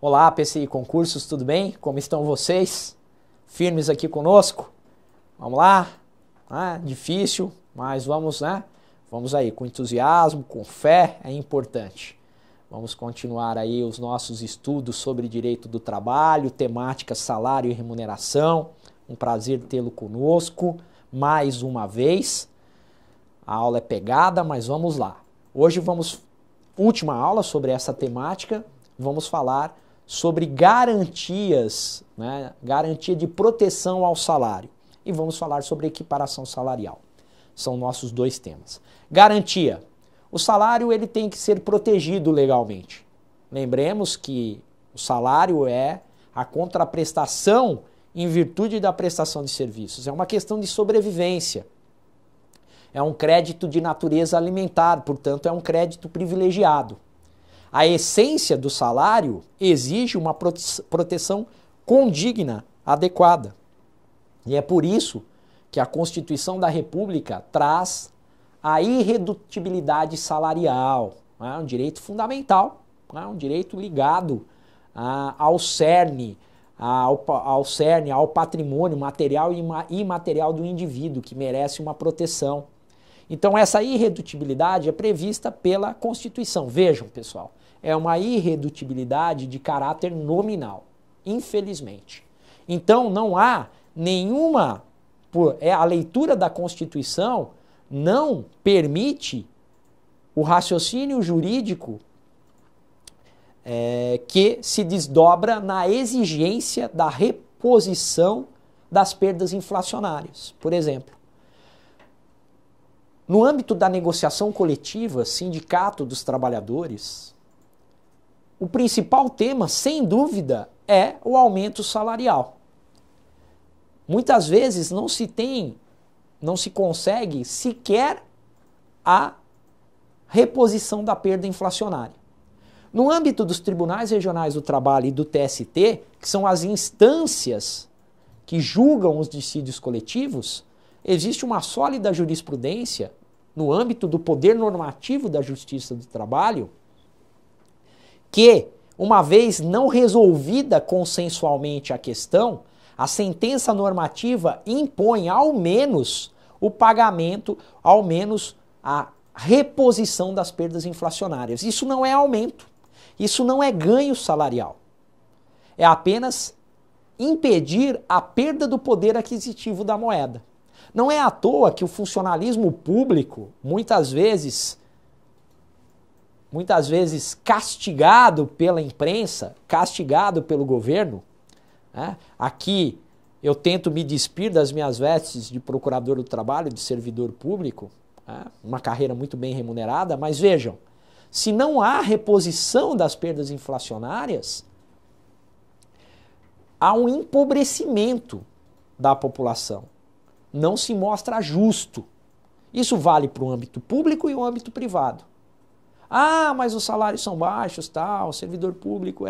Olá, PCI Concursos, tudo bem? Como estão vocês? Firmes aqui conosco? Vamos lá? Difícil, mas vamos, né? Vamos aí, com entusiasmo, com fé, é importante. Vamos continuar aí os nossos estudos sobre direito do trabalho, temática salário e remuneração. Um prazer tê-lo conosco mais uma vez. A aula é pegada, mas vamos lá. Hoje última aula sobre essa temática, vamos falar sobre garantias, né? Garantia de proteção ao salário. E vamos falar sobre equiparação salarial. São nossos dois temas. Garantia. O salário ele tem que ser protegido legalmente. Lembremos que o salário é a contraprestação em virtude da prestação de serviços. É uma questão de sobrevivência. É um crédito de natureza alimentar, portanto é um crédito privilegiado. A essência do salário exige uma proteção condigna, adequada. E é por isso que a Constituição da República traz a irredutibilidade salarial, né? Um direito fundamental, né? Um direito ligado ao cerne, ao patrimônio material e imaterial do indivíduo, que merece uma proteção. Então essa irredutibilidade é prevista pela Constituição. Vejam, pessoal, é uma irredutibilidade de caráter nominal, infelizmente. Então não há nenhuma... A leitura da Constituição não permite o raciocínio jurídico que se desdobra na exigência da reposição das perdas inflacionárias. Por exemplo, no âmbito da negociação coletiva, Sindicato dos Trabalhadores, o principal tema, sem dúvida, é o aumento salarial. Muitas vezes não se consegue sequer a reposição da perda inflacionária. No âmbito dos tribunais regionais do trabalho e do TST, que são as instâncias que julgam os dissídios coletivos, existe uma sólida jurisprudência no âmbito do poder normativo da Justiça do Trabalho que, uma vez não resolvida consensualmente a questão, a sentença normativa impõe ao menos o pagamento, ao menos a reposição das perdas inflacionárias. Isso não é aumento, isso não é ganho salarial. É apenas impedir a perda do poder aquisitivo da moeda. Não é à toa que o funcionalismo público, muitas vezes castigado pela imprensa, castigado pelo governo, né? Aqui eu tento me despir das minhas vestes de procurador do trabalho, de servidor público, né? Uma carreira muito bem remunerada, mas vejam, se não há reposição das perdas inflacionárias, há um empobrecimento da população. Não se mostra justo. Isso vale para o âmbito público e o âmbito privado. Ah, mas os salários são baixos, tal, o servidor público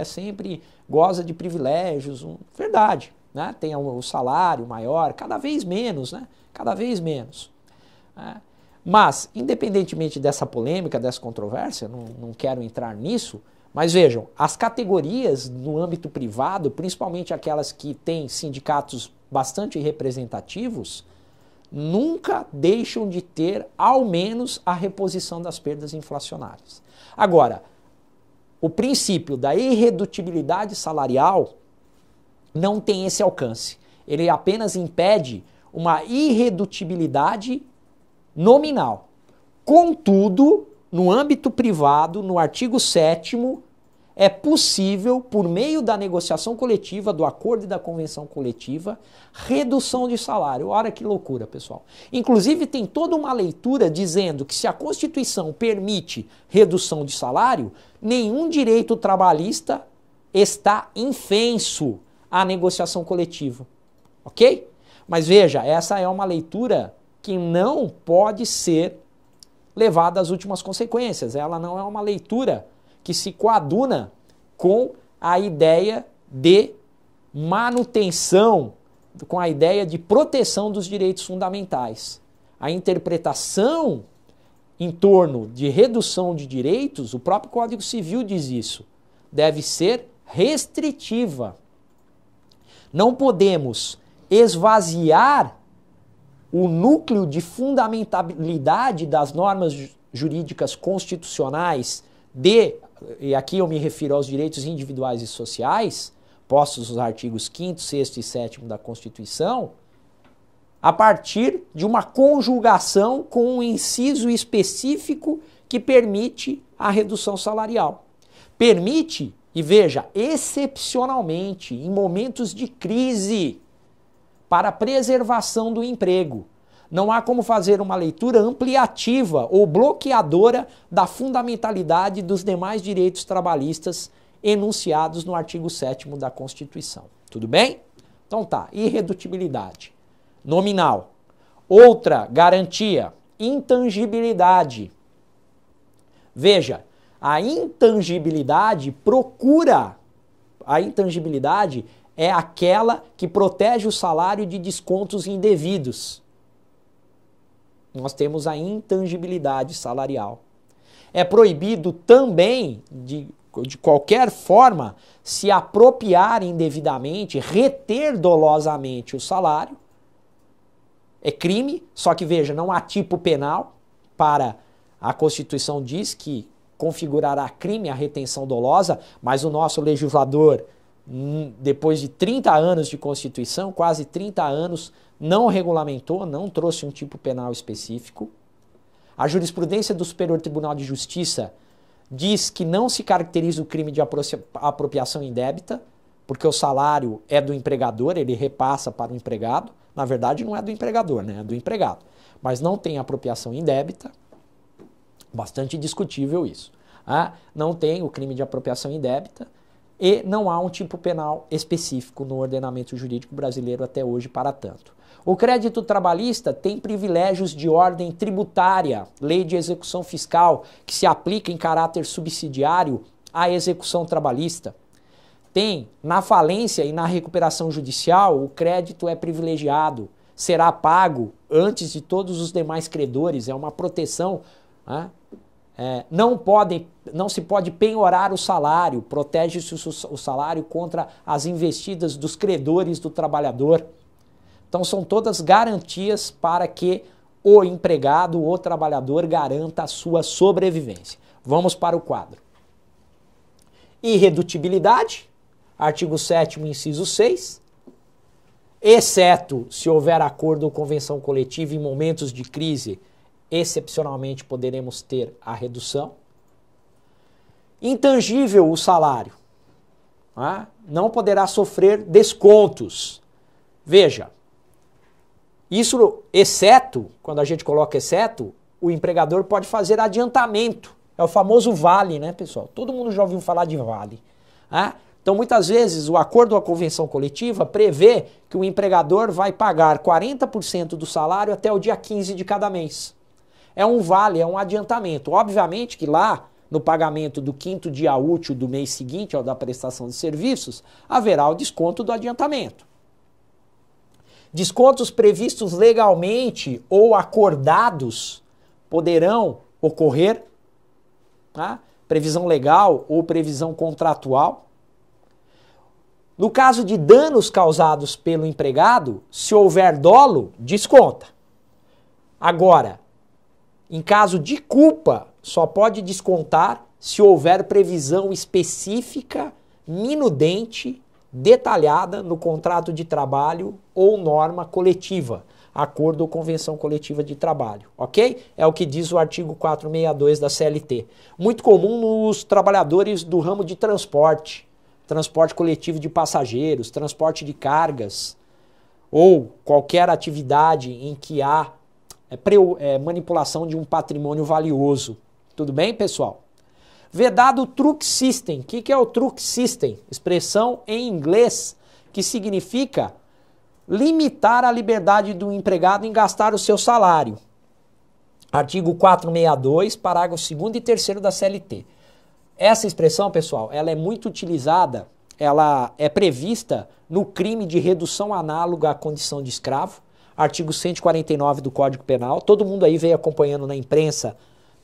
goza de privilégios. Verdade, né? Tem o salário maior, cada vez menos, né? Cada vez menos. Né? Mas, independentemente dessa polêmica, dessa controvérsia, não quero entrar nisso, mas vejam, as categorias no âmbito privado, principalmente aquelas que têm sindicatos bastante representativos, nunca deixam de ter, ao menos, a reposição das perdas inflacionárias. Agora, o princípio da irredutibilidade salarial não tem esse alcance. Ele apenas impede uma irredutibilidade nominal. Contudo, no âmbito privado, no artigo 7º, é possível, por meio da negociação coletiva, do acordo e da convenção coletiva, redução de salário. Olha que loucura, pessoal. Inclusive, tem toda uma leitura dizendo que se a Constituição permite redução de salário, nenhum direito trabalhista está infenso à negociação coletiva. Ok? Mas veja, essa é uma leitura que não pode ser levada às últimas consequências. Ela não é uma leitura que se coaduna com a ideia de manutenção, com a ideia de proteção dos direitos fundamentais. A interpretação em torno de redução de direitos, o próprio Código Civil diz isso, deve ser restritiva. Não podemos esvaziar o núcleo de fundamentalidade das normas jurídicas constitucionais e aqui eu me refiro aos direitos individuais e sociais, postos nos artigos 5º, 6º e 7º da Constituição, a partir de uma conjugação com um inciso específico que permite a redução salarial. Permite, e veja, excepcionalmente, em momentos de crise, para a preservação do emprego. Não há como fazer uma leitura ampliativa ou bloqueadora da fundamentalidade dos demais direitos trabalhistas enunciados no artigo 7º da Constituição. Tudo bem? Então tá, irredutibilidade nominal. Outra garantia, intangibilidade. Veja, a intangibilidade é aquela que protege o salário de descontos indevidos. Nós temos a intangibilidade salarial. É proibido também, de qualquer forma, se apropriar indevidamente, reter dolosamente o salário. É crime, só que veja, não há tipo penal para... A Constituição diz que configurará crime a retenção dolosa, mas o nosso legislador, depois de 30 anos de Constituição, quase 30 anos, não regulamentou, não trouxe um tipo penal específico. A jurisprudência do Superior Tribunal de Justiça diz que não se caracteriza o crime de apropriação indébita, porque o salário é do empregador, ele repassa para o empregado. Na verdade, não é do empregador, né? É do empregado. Mas não tem apropriação indébita. Bastante discutível isso. Não tem o crime de apropriação indébita e não há um tipo penal específico no ordenamento jurídico brasileiro até hoje para tanto. O crédito trabalhista tem privilégios de ordem tributária, lei de execução fiscal, que se aplica em caráter subsidiário à execução trabalhista. Tem, na falência e na recuperação judicial, o crédito é privilegiado, será pago antes de todos os demais credores, é uma proteção. Não se pode penhorar o salário, protege-se o salário contra as investidas dos credores do trabalhador. Então são todas garantias para que o empregado, o trabalhador, garanta a sua sobrevivência. Vamos para o quadro. Irredutibilidade, artigo 7º, inciso 6, exceto se houver acordo ou convenção coletiva em momentos de crise, excepcionalmente poderemos ter a redução. Intangível o salário. Não poderá sofrer descontos. Veja, isso exceto, quando a gente coloca exceto, o empregador pode fazer adiantamento. É o famoso vale, né, pessoal? Todo mundo já ouviu falar de vale. Então, muitas vezes, o acordo ou a convenção coletiva prevê que o empregador vai pagar 40% do salário até o dia 15 de cada mês. É um vale, é um adiantamento. Obviamente que lá, no pagamento do 5º dia útil do mês seguinte ao da prestação de serviços, haverá o desconto do adiantamento. Descontos previstos legalmente ou acordados poderão ocorrer, previsão legal ou previsão contratual. No caso de danos causados pelo empregado, se houver dolo, desconta. Agora, em caso de culpa, só pode descontar se houver previsão específica, minudente, detalhada no contrato de trabalho ou norma coletiva, acordo ou convenção coletiva de trabalho, ok? É o que diz o artigo 462 da CLT. Muito comum nos trabalhadores do ramo de transporte coletivo de passageiros, transporte de cargas, ou qualquer atividade em que há manipulação de um patrimônio valioso. Tudo bem, pessoal? Vedado o truck system. O que é o truck system? Expressão em inglês que significa limitar a liberdade do empregado em gastar o seu salário. Artigo 462, parágrafo 2º e 3º da CLT. Essa expressão, pessoal, ela é muito utilizada, ela é prevista no crime de redução análoga à condição de escravo, artigo 149 do Código Penal. Todo mundo aí veio acompanhando na imprensa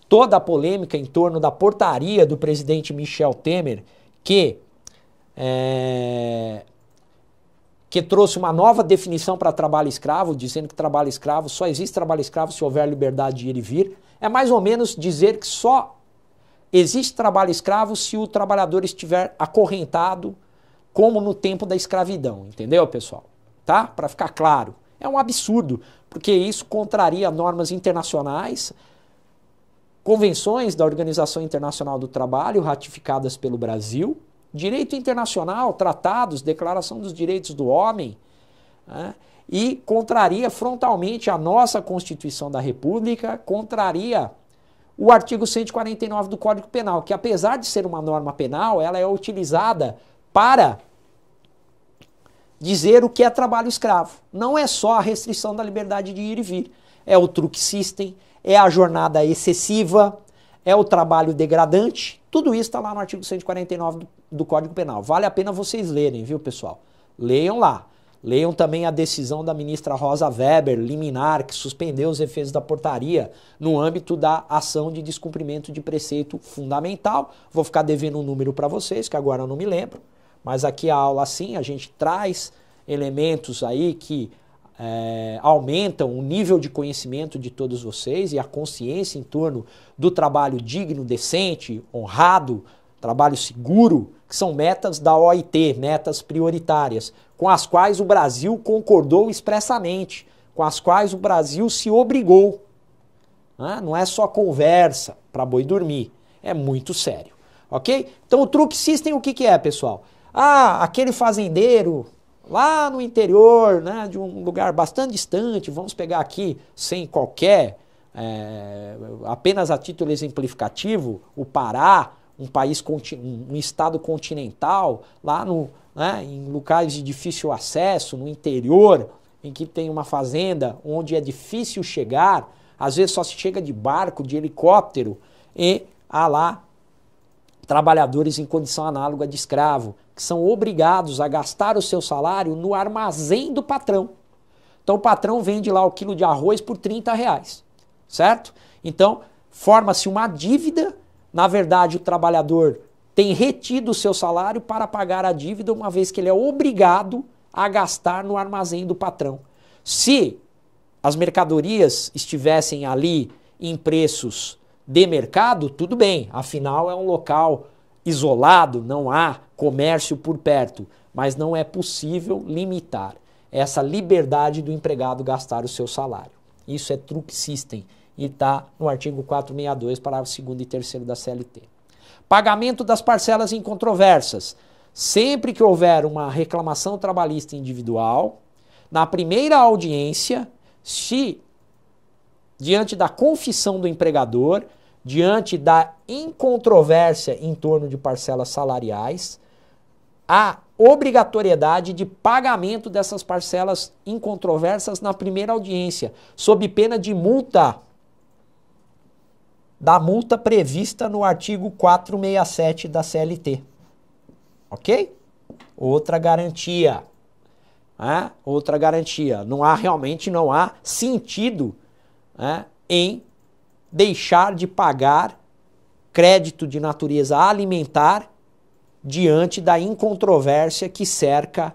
toda a polêmica em torno da portaria do presidente Michel Temer, que que trouxe uma nova definição para trabalho escravo, dizendo que trabalho escravo, só existe trabalho escravo se houver liberdade de ir e vir. É mais ou menos dizer que só existe trabalho escravo se o trabalhador estiver acorrentado, como no tempo da escravidão, entendeu, pessoal? Tá? Para ficar claro. É um absurdo, porque isso contraria normas internacionais, convenções da Organização Internacional do Trabalho ratificadas pelo Brasil, direito internacional, tratados, Declaração dos Direitos do Homem, né? E contraria frontalmente a nossa Constituição da República, contraria o artigo 149 do Código Penal, que apesar de ser uma norma penal, ela é utilizada para dizer o que é trabalho escravo. Não é só a restrição da liberdade de ir e vir, é o truck system, é a jornada excessiva, é o trabalho degradante, tudo isso está lá no artigo 149 do Código Penal. Vale a pena vocês lerem, viu, pessoal? Leiam lá. Leiam também a decisão da ministra Rosa Weber, liminar, que suspendeu os efeitos da portaria no âmbito da ação de descumprimento de preceito fundamental. Vou ficar devendo um número para vocês, que agora eu não me lembro, mas aqui a aula sim, a gente traz elementos aí que aumentam o nível de conhecimento de todos vocês e a consciência em torno do trabalho digno, decente, honrado, trabalho seguro, que são metas da OIT, metas prioritárias, com as quais o Brasil concordou expressamente, com as quais o Brasil se obrigou. Não é só conversa para boi dormir, é muito sério, ok? Então o truck system o que é, pessoal? Aquele fazendeiro lá no interior, né, de um lugar bastante distante, vamos pegar aqui sem qualquer, apenas a título exemplificativo, o Pará, um estado continental, lá em locais de difícil acesso, no interior, em que tem uma fazenda onde é difícil chegar, às vezes só se chega de barco, de helicóptero, e há lá trabalhadores em condição análoga de escravo, que são obrigados a gastar o seu salário no armazém do patrão. Então o patrão vende lá o quilo de arroz por R$30, certo? Então forma-se uma dívida, na verdade o trabalhador tem retido o seu salário para pagar a dívida, uma vez que ele é obrigado a gastar no armazém do patrão. Se as mercadorias estivessem ali em preços de mercado, tudo bem, afinal é um local isolado, não há comércio por perto, mas não é possível limitar essa liberdade do empregado gastar o seu salário. Isso é truck system e está no artigo 462, parágrafo 2º e 3º da CLT. Pagamento das parcelas incontroversas. Sempre que houver uma reclamação trabalhista individual, na primeira audiência, se diante da confissão do empregador, diante da incontrovérsia em torno de parcelas salariais, há obrigatoriedade de pagamento dessas parcelas incontroversas na primeira audiência, sob pena de multa, da multa prevista no artigo 467 da CLT. Ok? Outra garantia. Outra garantia. Realmente não há sentido em deixar de pagar crédito de natureza alimentar diante da incontrovérsia que cerca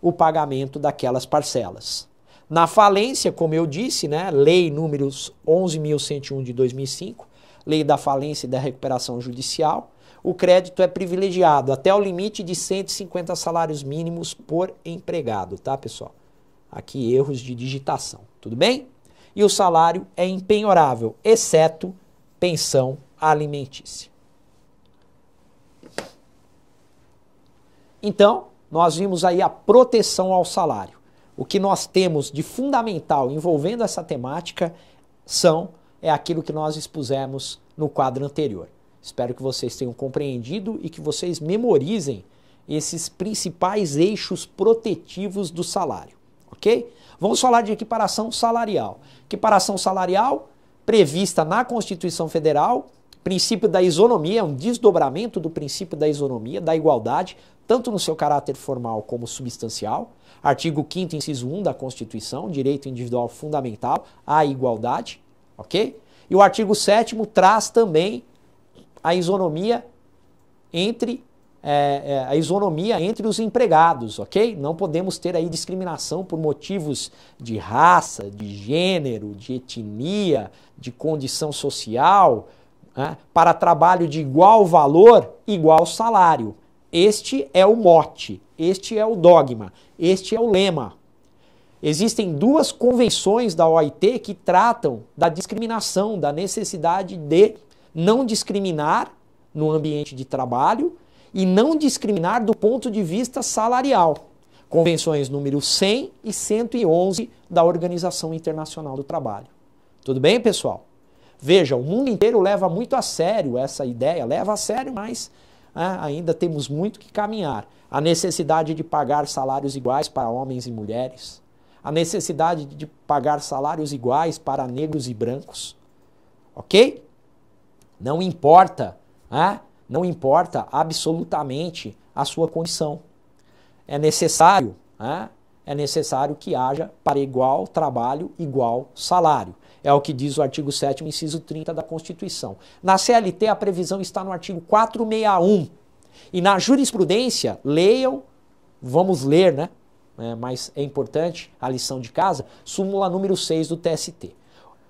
o pagamento daquelas parcelas. Na falência, como eu disse, lei números 11.101 de 2005, lei da falência e da recuperação judicial, o crédito é privilegiado até o limite de 150 salários mínimos por empregado, tá, pessoal? Aqui erros de digitação, tudo bem? E o salário é impenhorável, exceto pensão alimentícia. Então, nós vimos aí a proteção ao salário. O que nós temos de fundamental envolvendo essa temática é aquilo que nós expusemos no quadro anterior. Espero que vocês tenham compreendido e que vocês memorizem esses principais eixos protetivos do salário, ok? Vamos falar de equiparação salarial. Equiparação salarial prevista na Constituição Federal, princípio da isonomia, um desdobramento do princípio da isonomia, da igualdade, tanto no seu caráter formal como substancial. Artigo 5º, inciso 1 da Constituição, direito individual fundamental à igualdade, ok? E o artigo 7º traz também a isonomia entre a isonomia entre os empregados, ok? Não podemos ter aí discriminação por motivos de raça, de gênero, de etnia, de condição social, né? Para trabalho de igual valor, igual salário. Este é o mote, este é o dogma, este é o lema. Existem duas convenções da OIT que tratam da discriminação, da necessidade de não discriminar no ambiente de trabalho e não discriminar do ponto de vista salarial. Convenções número 100 e 111 da Organização Internacional do Trabalho. Tudo bem, pessoal? Veja, o mundo inteiro leva muito a sério essa ideia, leva a sério, mas ainda temos muito que caminhar. A necessidade de pagar salários iguais para homens e mulheres, a necessidade de pagar salários iguais para negros e brancos, ok? Não importa, não importa absolutamente a sua condição. É necessário que haja para igual trabalho, igual salário. É o que diz o artigo 7º, inciso 30 da Constituição. Na CLT a previsão está no artigo 461. E na jurisprudência, leiam, vamos ler, né? Mas é importante a lição de casa, súmula número 6 do TST.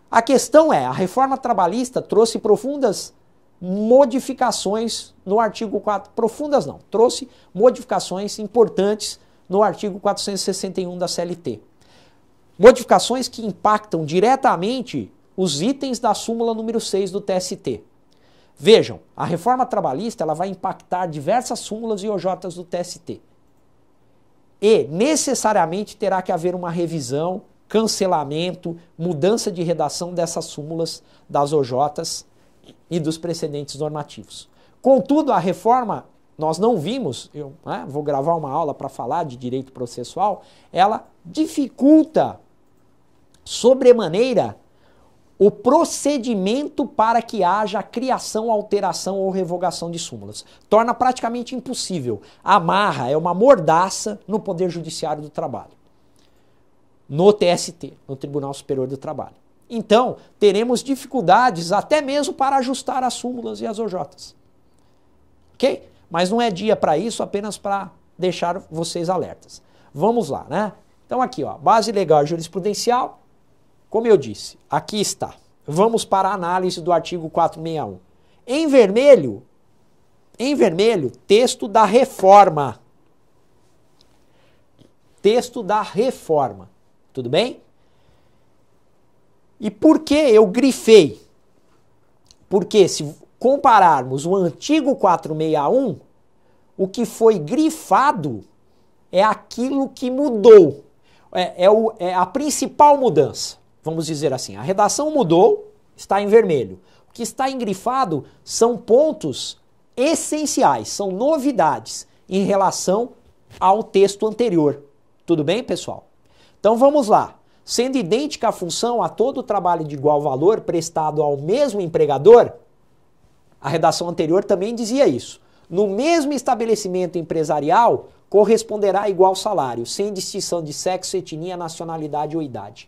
A questão é, a reforma trabalhista trouxe profundas modificações no artigo 4, profundas não, trouxe modificações importantes no artigo 461 da CLT. Modificações que impactam diretamente os itens da súmula número 6 do TST. Vejam, a reforma trabalhista ela vai impactar diversas súmulas e OJs do TST. E necessariamente terá que haver uma revisão, cancelamento, mudança de redação dessas súmulas das OJs e dos precedentes normativos. Contudo, a reforma, nós não vimos, eu vou gravar uma aula para falar de direito processual, ela dificulta sobremaneira o procedimento para que haja criação, alteração ou revogação de súmulas. Torna praticamente impossível. Amarra, é uma mordaça no Poder Judiciário do Trabalho. No TST, no Tribunal Superior do Trabalho. Então, teremos dificuldades até mesmo para ajustar as súmulas e as OJs. Ok? Mas não é dia para isso, apenas para deixar vocês alertas. Vamos lá, né? Então aqui, ó, base legal jurisprudencial. Como eu disse, aqui está. Vamos para a análise do artigo 461. Em vermelho, texto da reforma. Texto da reforma. Tudo bem? E por que eu grifei? Porque se compararmos o antigo 461, o que foi grifado é aquilo que mudou. É a principal mudança. Vamos dizer assim, a redação mudou, está em vermelho. O que está engrifado são pontos essenciais, são novidades em relação ao texto anterior. Tudo bem, pessoal? Então vamos lá. Sendo idêntica a função a todo o trabalho de igual valor prestado ao mesmo empregador, a redação anterior também dizia isso. No mesmo estabelecimento empresarial, corresponderá a igual salário, sem distinção de sexo, etnia, nacionalidade ou idade.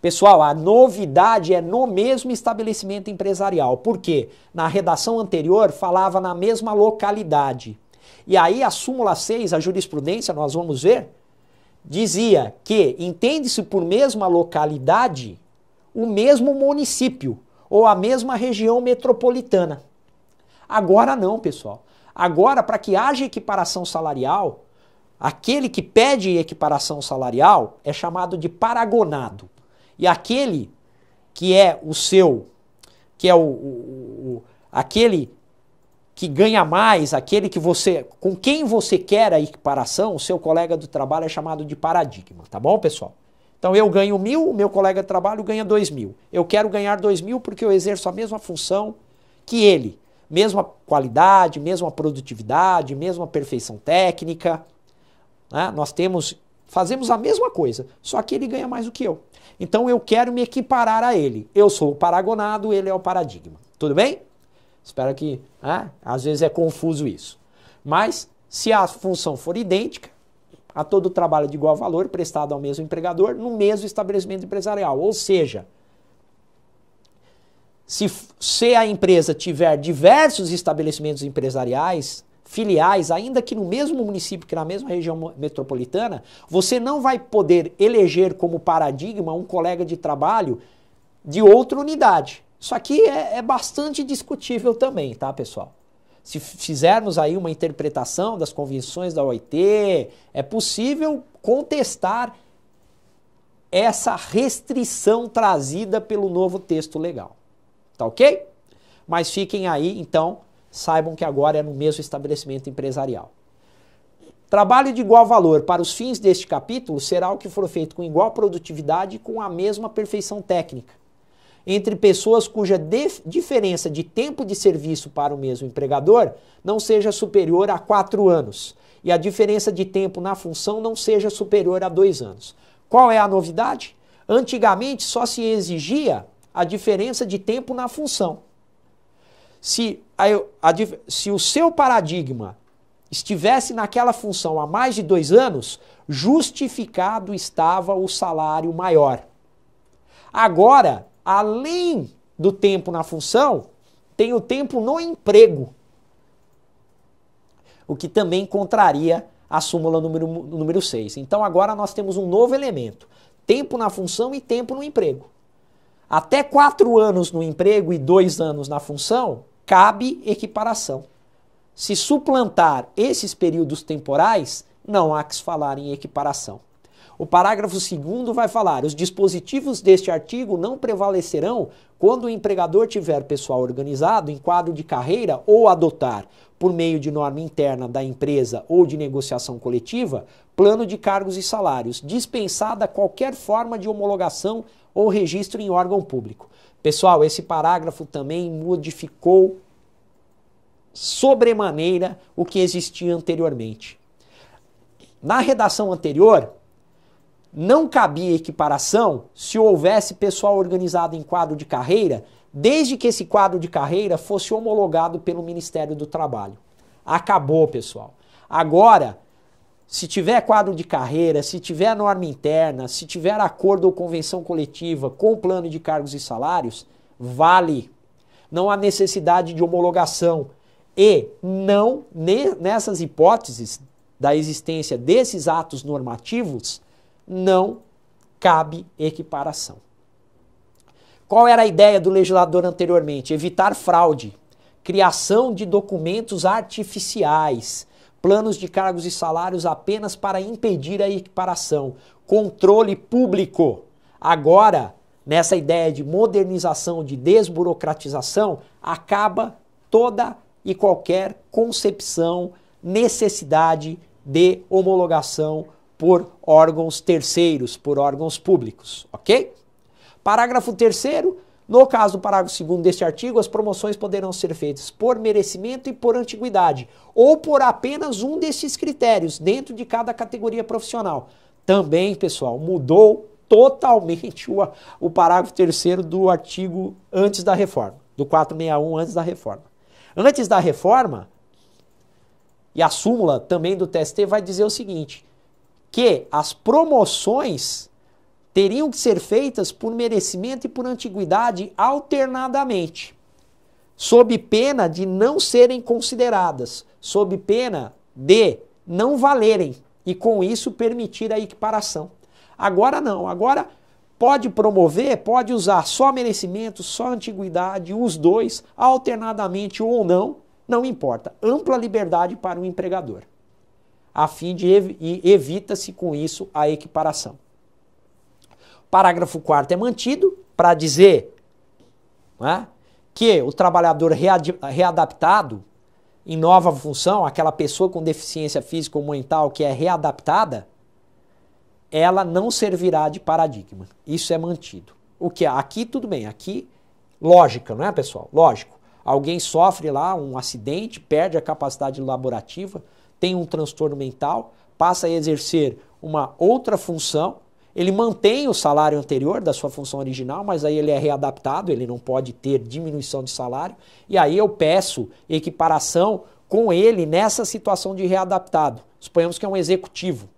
Pessoal, a novidade é no mesmo estabelecimento empresarial. Por quê? Na redação anterior falava na mesma localidade. E aí a súmula 6, a jurisprudência, nós vamos ver, dizia que entende-se por mesma localidade o mesmo município ou a mesma região metropolitana. Agora não, pessoal. Agora, para que haja equiparação salarial, aquele que pede equiparação salarial é chamado de paragonado. E aquele que é o seu, que é aquele que ganha mais, aquele que você, com quem você quer a equiparação, o seu colega do trabalho é chamado de paradigma, tá bom, pessoal? Então eu ganho 1.000, o meu colega de trabalho ganha 2.000. Eu quero ganhar 2.000 porque eu exerço a mesma função que ele. Mesma qualidade, mesma produtividade, mesma perfeição técnica. Né? Nós fazemos a mesma coisa, só que ele ganha mais do que eu. Então eu quero me equiparar a ele. Eu sou o paragonado, ele é o paradigma. Tudo bem? Espero que, às vezes é confuso isso. Mas, se a função for idêntica, a todo o trabalho de igual valor prestado ao mesmo empregador no mesmo estabelecimento empresarial. Ou seja, se a empresa tiver diversos estabelecimentos empresariais, filiais, ainda que no mesmo município, que na mesma região metropolitana, você não vai poder eleger como paradigma um colega de trabalho de outra unidade. Isso aqui é bastante discutível também, tá, pessoal? Se fizermos aí uma interpretação das convenções da OIT, é possível contestar essa restrição trazida pelo novo texto legal. Tá ok? Mas fiquem aí, então, saibam que agora é no mesmo estabelecimento empresarial. Trabalho de igual valor para os fins deste capítulo será o que for feito com igual produtividade e com a mesma perfeição técnica, entre pessoas cuja diferença de tempo de serviço para o mesmo empregador não seja superior a 4 anos e a diferença de tempo na função não seja superior a 2 anos. Qual é a novidade? Antigamente só se exigia a diferença de tempo na função. Se o seu paradigma estivesse naquela função há mais de 2 anos, justificado estava o salário maior. Agora, além do tempo na função, tem o tempo no emprego, o que também contraria a súmula número 6. Então agora nós temos um novo elemento, tempo na função e tempo no emprego. Até 4 anos no emprego e 2 anos na função, cabe equiparação. Se suplantar esses períodos temporais, não há que se falar em equiparação. O parágrafo 2º vai falar: os dispositivos deste artigo não prevalecerão quando o empregador tiver pessoal organizado em quadro de carreira ou adotar, por meio de norma interna da empresa ou de negociação coletiva, plano de cargos e salários, dispensada qualquer forma de homologação ou registro em órgão público. Pessoal, esse parágrafo também modificou sobremaneira o que existia anteriormente. Na redação anterior, não cabia equiparação se houvesse pessoal organizado em quadro de carreira, desde que esse quadro de carreira fosse homologado pelo Ministério do Trabalho. Acabou, pessoal. Agora, se tiver quadro de carreira, se tiver norma interna, se tiver acordo ou convenção coletiva com plano de cargos e salários, vale. Não há necessidade de homologação. E não, nessas hipóteses da existência desses atos normativos, não cabe equiparação. Qual era a ideia do legislador anteriormente? Evitar fraude, criação de documentos artificiais, planos de cargos e salários apenas para impedir a equiparação, controle público. Agora, nessa ideia de modernização, de desburocratização, acaba toda e qualquer concepção, necessidade de homologação por órgãos terceiros, por órgãos públicos, ok? Parágrafo 3º, no caso do parágrafo 2º deste artigo, as promoções poderão ser feitas por merecimento e por antiguidade, ou por apenas um desses critérios, dentro de cada categoria profissional. Também, pessoal, mudou totalmente o parágrafo 3º do artigo antes da reforma, do 461 antes da reforma. Antes da reforma, e a súmula também do TST vai dizer o seguinte, que as promoções teriam que ser feitas por merecimento e por antiguidade alternadamente, sob pena de não serem consideradas, sob pena de não valerem e com isso permitir a equiparação. Agora não, agora pode promover, pode usar só merecimento, só antiguidade, os dois, alternadamente ou não, não importa. Ampla liberdade para o empregador, a fim de evita-se com isso a equiparação. Parágrafo 4º é mantido para dizer, né, que o trabalhador readaptado em nova função, aquela pessoa com deficiência física ou mental que é readaptada, ela não servirá de paradigma. Isso é mantido. O que? Aqui tudo bem, aqui lógica, não é, pessoal? Lógico. Alguém sofre lá um acidente, perde a capacidade laborativa, tem um transtorno mental, passa a exercer uma outra função, ele mantém o salário anterior da sua função original, mas aí ele é readaptado, ele não pode ter diminuição de salário, e aí eu peço equiparação com ele nessa situação de readaptado. Suponhamos que é um executivo,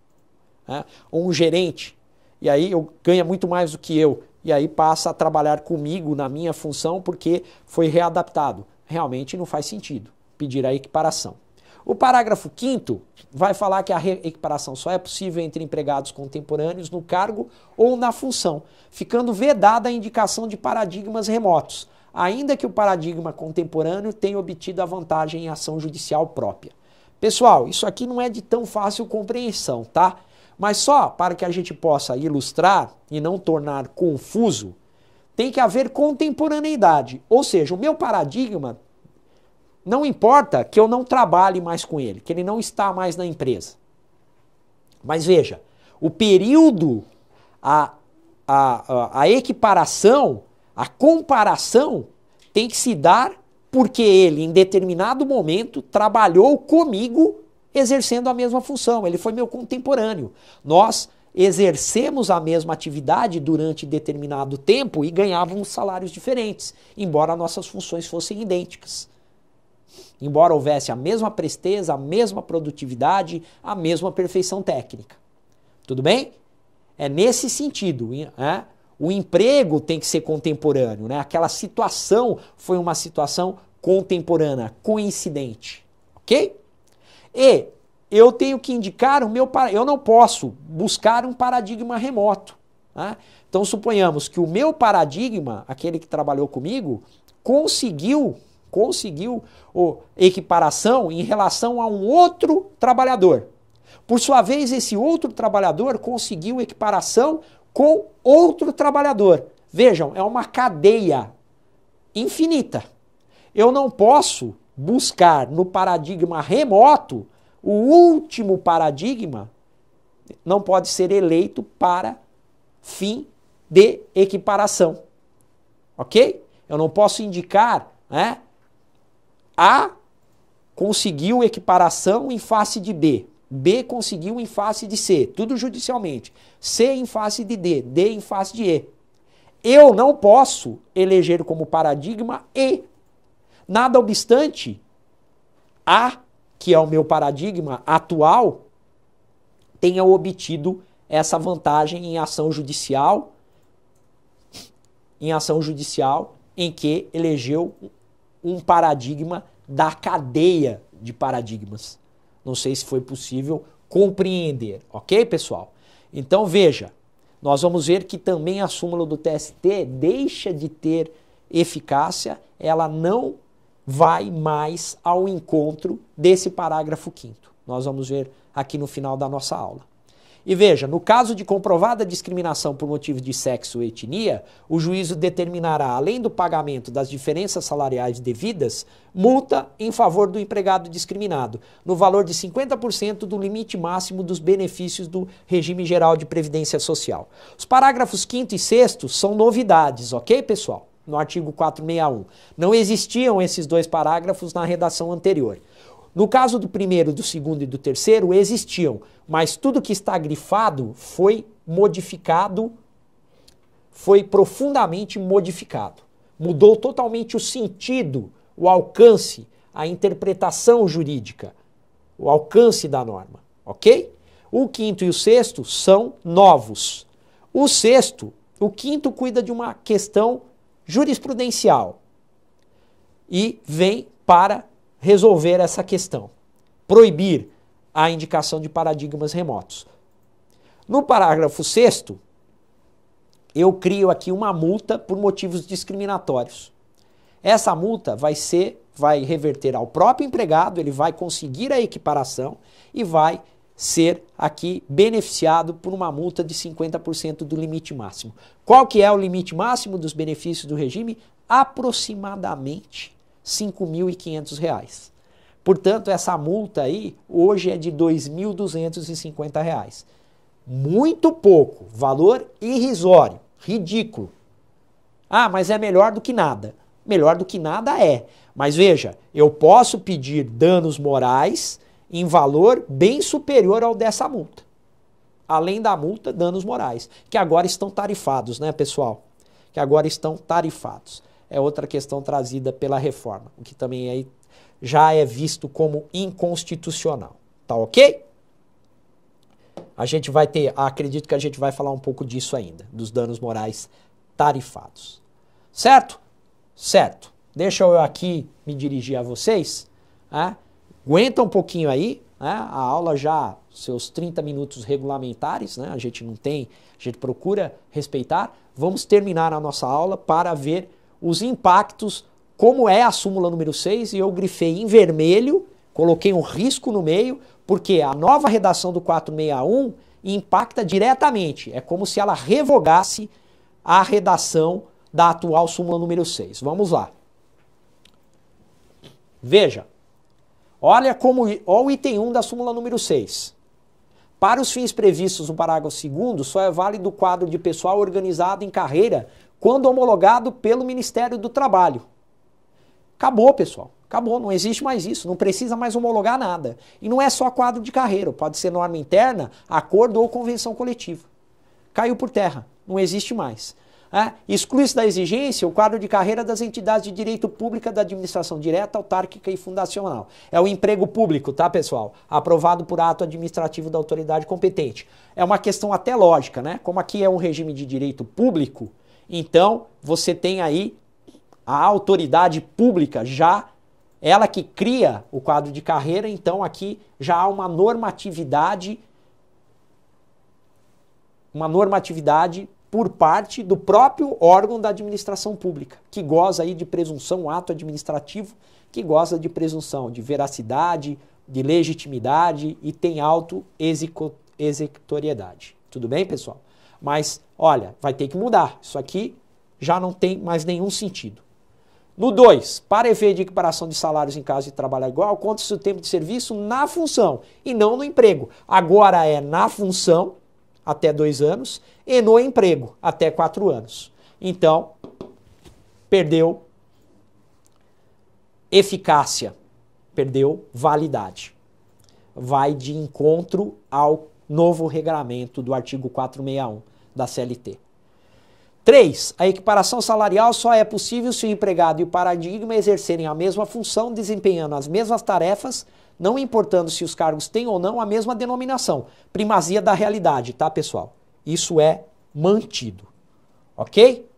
né, ou um gerente, e aí eu ganha muito mais do que eu, e aí passa a trabalhar comigo na minha função porque foi readaptado. Realmente não faz sentido pedir a equiparação. O parágrafo 5º vai falar que a equiparação só é possível entre empregados contemporâneos no cargo ou na função, ficando vedada a indicação de paradigmas remotos, ainda que o paradigma contemporâneo tenha obtido a vantagem em ação judicial própria. Pessoal, isso aqui não é de tão fácil compreensão, tá? Mas só para que a gente possa ilustrar e não tornar confuso, tem que haver contemporaneidade, ou seja, o meu paradigma não importa que eu não trabalhe mais com ele, que ele não está mais na empresa. Mas veja, o período, a equiparação, a comparação tem que se dar porque ele, em determinado momento, trabalhou comigo exercendo a mesma função. Ele foi meu contemporâneo. Nós exercemos a mesma atividade durante determinado tempo e ganhávamos salários diferentes, embora nossas funções fossem idênticas. Embora houvesse a mesma presteza, a mesma produtividade, a mesma perfeição técnica. Tudo bem? É nesse sentido, né? O emprego tem que ser contemporâneo, né? Aquela situação foi uma situação contemporânea, coincidente, ok? E eu tenho que indicar eu não posso buscar um paradigma remoto, né? Então suponhamos que o meu paradigma, aquele que trabalhou comigo, conseguiu equiparação em relação a um outro trabalhador. Por sua vez, esse outro trabalhador conseguiu equiparação com outro trabalhador. Vejam, é uma cadeia infinita. Eu não posso buscar no paradigma remoto, o último paradigma não pode ser eleito para fim de equiparação. Ok? Eu não posso indicar, né? A conseguiu equiparação em face de B. B conseguiu em face de C. Tudo judicialmente. C em face de D. D em face de E. Eu não posso eleger como paradigma E. Nada obstante, A, que é o meu paradigma atual, tenha obtido essa vantagem em ação judicial, em que elegeu um paradigma da cadeia de paradigmas. Não sei se foi possível compreender, ok, pessoal? Então veja, nós vamos ver que também a súmula do TST deixa de ter eficácia, ela não vai mais ao encontro desse parágrafo 5º. Nós vamos ver aqui no final da nossa aula. E veja, no caso de comprovada discriminação por motivo de sexo ou etnia, o juízo determinará, além do pagamento das diferenças salariais devidas, multa em favor do empregado discriminado, no valor de 50% do limite máximo dos benefícios do regime geral de previdência social. Os parágrafos 5º e 6º são novidades, ok, pessoal? No artigo 461. Não existiam esses dois parágrafos na redação anterior. No caso do primeiro, do segundo e do terceiro, existiam, mas tudo que está grifado foi modificado, foi profundamente modificado. Mudou totalmente o sentido, o alcance, a interpretação jurídica, o alcance da norma, ok? O 5º e o 6º são novos. O 5º cuida de uma questão jurisprudencial e vem para resolver essa questão, proibir a indicação de paradigmas remotos. No parágrafo 6º, eu crio aqui uma multa por motivos discriminatórios. Essa multa vai reverter ao próprio empregado, ele vai conseguir a equiparação e vai ser aqui beneficiado por uma multa de 50% do limite máximo. Qual que é o limite máximo dos benefícios do regime? Aproximadamente R$ 5.500. Portanto, essa multa aí hoje é de R$ 2.250. Muito pouco, valor irrisório, ridículo. Ah, mas é melhor do que nada. Melhor do que nada é. Mas veja, eu posso pedir danos morais em valor bem superior ao dessa multa. Além da multa, danos morais, que agora estão tarifados, né, pessoal? Que agora estão tarifados. É outra questão trazida pela reforma, o que também aí já é visto como inconstitucional. Tá ok? A gente vai ter, acredito que a gente vai falar um pouco disso ainda, dos danos morais tarifados. Certo? Certo. Deixa eu aqui me dirigir a vocês, Aguenta um pouquinho aí, né? A aula já, seus 30 minutos regulamentares, né? A gente não tem, a gente procura respeitar. Vamos terminar a nossa aula para ver os impactos, como é a súmula número 6, e eu grifei em vermelho, coloquei um risco no meio, porque a nova redação do 461 impacta diretamente. É como se ela revogasse a redação da atual súmula número 6. Vamos lá. Veja. Olha o item 1 da súmula número 6. Para os fins previstos no parágrafo 2º, só é válido o quadro de pessoal organizado em carreira quando homologado pelo Ministério do Trabalho. Acabou, pessoal. Acabou, não existe mais isso. Não precisa mais homologar nada. E não é só quadro de carreira. Pode ser norma interna, acordo ou convenção coletiva. Caiu por terra. Não existe mais. Exclui-se da exigência o quadro de carreira das entidades de direito público da administração direta, autárquica e fundacional. É o emprego público, tá, pessoal? Aprovado por ato administrativo da autoridade competente. É uma questão até lógica, né? Como aqui é um regime de direito público, então você tem aí a autoridade pública já, ela que cria o quadro de carreira, então aqui já há uma normatividade por parte do próprio órgão da administração pública, que goza aí de presunção, ato administrativo, que goza de presunção de veracidade, de legitimidade e tem auto-executoriedade. Tudo bem, pessoal? Mas, olha, vai ter que mudar. Isso aqui já não tem mais nenhum sentido. No 2, para efeito de equiparação de salários em caso de trabalho igual, conta-se o tempo de serviço na função e não no emprego. Agora é na função, até 2 anos, e no emprego, até 4 anos. Então, perdeu eficácia, perdeu validade. Vai de encontro ao novo regulamento do artigo 461 da CLT. 3. A equiparação salarial só é possível se o empregado e o paradigma exercerem a mesma função, desempenhando as mesmas tarefas, não importando se os cargos têm ou não a mesma denominação. Primazia da realidade, tá, pessoal? Isso é mantido. Ok?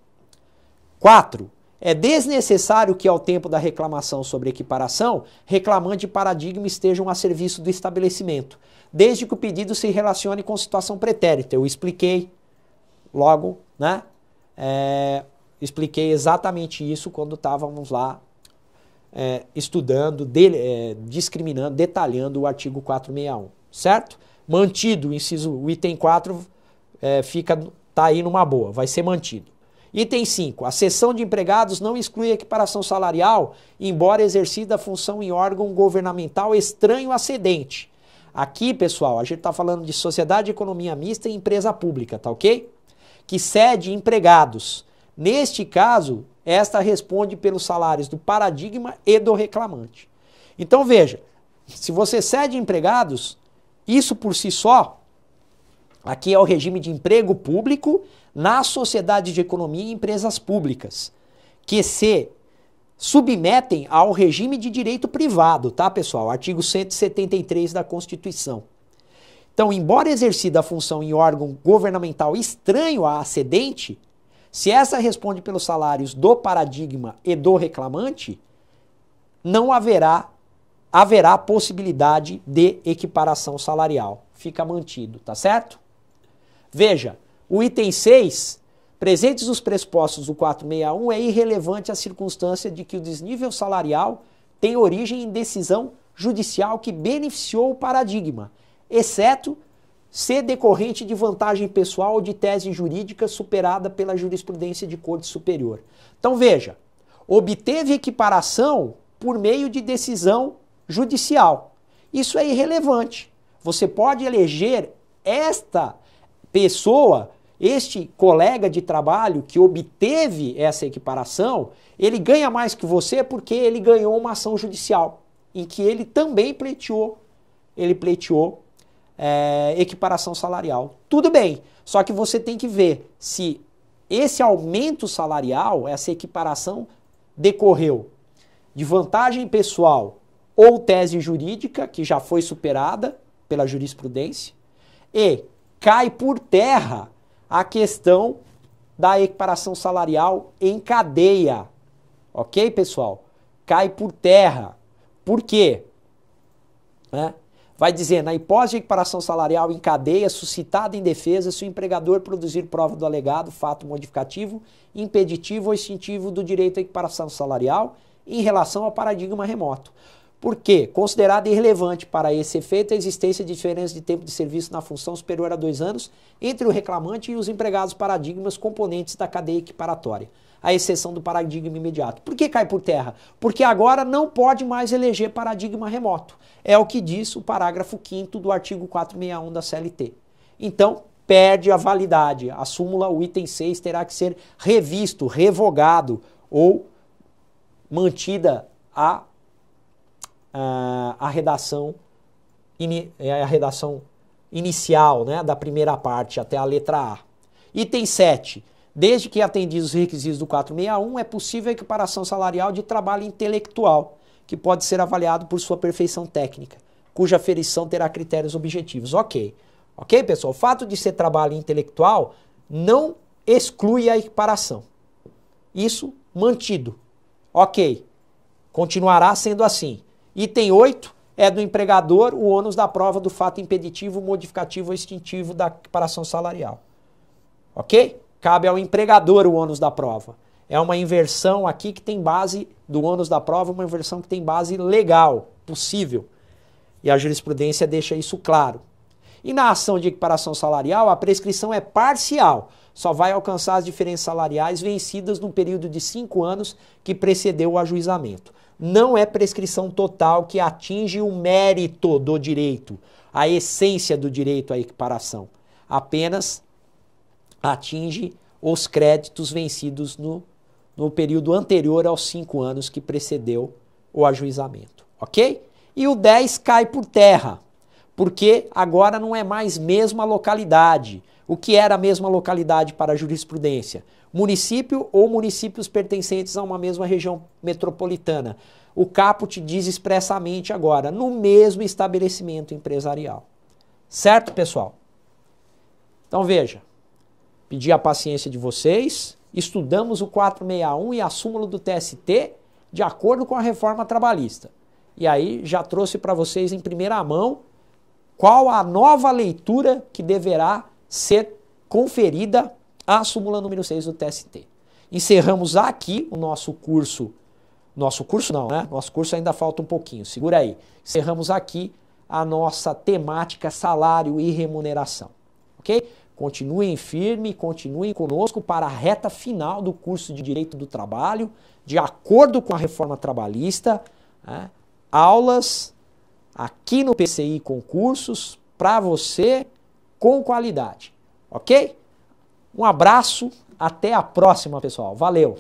4. É desnecessário que, ao tempo da reclamação sobre equiparação, reclamante e paradigma estejam a serviço do estabelecimento, desde que o pedido se relacione com situação pretérita. Eu expliquei logo, né? Expliquei exatamente isso quando estávamos lá estudando, discriminando, detalhando o artigo 461, certo? Mantido o item 4 tá aí numa boa, vai ser mantido. Item 5. A cessão de empregados não exclui a equiparação salarial, embora exercida a função em órgão governamental estranho a cedente. Aqui, pessoal, a gente está falando de sociedade de economia mista e empresa pública, tá ok? Que cede empregados. Neste caso, esta responde pelos salários do paradigma e do reclamante. Então veja, se você cede empregados, isso por si só, aqui é o regime de emprego público na sociedade de economia e empresas públicas, que se submetem ao regime de direito privado, tá, pessoal? Artigo 173 da Constituição. Então, embora exercida a função em órgão governamental estranho à cedente, se essa responde pelos salários do paradigma e do reclamante, não haverá possibilidade de equiparação salarial. Fica mantido, tá certo? Veja, o item 6, presentes os pressupostos do 461, é irrelevante a circunstância de que o desnível salarial tem origem em decisão judicial que beneficiou o paradigma, exceto se decorrente de vantagem pessoal ou de tese jurídica superada pela jurisprudência de corte superior. Então veja, obteve equiparação por meio de decisão judicial. Isso é irrelevante. Você pode eleger esta pessoa, este colega de trabalho que obteve essa equiparação, ele ganha mais que você porque ele ganhou uma ação judicial, em que ele também pleiteou equiparação salarial. Tudo bem, só que você tem que ver se esse aumento salarial, essa equiparação, decorreu de vantagem pessoal ou tese jurídica, que já foi superada pela jurisprudência, e cai por terra a questão da equiparação salarial em cadeia. Ok, pessoal? Cai por terra. Por quê? né? Vai dizer, na hipótese de equiparação salarial em cadeia suscitada em defesa, se o empregador produzir prova do alegado fato modificativo, impeditivo ou extintivo do direito à equiparação salarial em relação ao paradigma remoto. Por quê? Considerado irrelevante para esse efeito a existência de diferença de tempo de serviço na função superior a 2 anos entre o reclamante e os empregados paradigmas componentes da cadeia equiparatória, à exceção do paradigma imediato. Por que cai por terra? Porque agora não pode mais eleger paradigma remoto. É o que diz o parágrafo 5º do artigo 461 da CLT. Então, perde a validade. A súmula, o item 6, terá que ser revisto, revogado ou mantida a redação inicial, né, da primeira parte até a letra A. Item 7. Desde que atendidos os requisitos do 461, é possível a equiparação salarial de trabalho intelectual, que pode ser avaliado por sua perfeição técnica, cuja aferição terá critérios objetivos. Ok. Ok, pessoal? O fato de ser trabalho intelectual não exclui a equiparação. Isso mantido. Ok. Continuará sendo assim. Item 8 é do empregador o ônus da prova do fato impeditivo, modificativo ou extintivo da equiparação salarial. Ok? Cabe ao empregador o ônus da prova. É uma inversão aqui que tem base do ônus da prova, uma inversão que tem base legal, possível. E a jurisprudência deixa isso claro. E na ação de equiparação salarial, a prescrição é parcial. Só vai alcançar as diferenças salariais vencidas no período de 5 anos que precedeu o ajuizamento. Não é prescrição total que atinge o mérito do direito, a essência do direito à equiparação. Apenas atinge os créditos vencidos no período anterior aos 5 anos que precedeu o ajuizamento. Ok? E o 10 cai por terra, porque agora não é mais mesma localidade. O que era a mesma localidade para a jurisprudência? Município ou municípios pertencentes a uma mesma região metropolitana. O caput diz expressamente agora, no mesmo estabelecimento empresarial. Certo, pessoal? Então veja, pedi a paciência de vocês, estudamos o 461 e a súmula do TST de acordo com a reforma trabalhista. E aí já trouxe para vocês em primeira mão qual a nova leitura que deverá ser conferida à súmula número 6 do TST. Encerramos aqui o nosso curso. Nosso curso não, né? Nosso curso ainda falta um pouquinho, segura aí. Encerramos aqui a nossa temática salário e remuneração, ok? Continuem firme, continuem conosco para a reta final do curso de Direito do Trabalho, de acordo com a reforma trabalhista, né? Aulas aqui no PCI Concursos para você com qualidade, ok? Um abraço, até a próxima, pessoal. Valeu!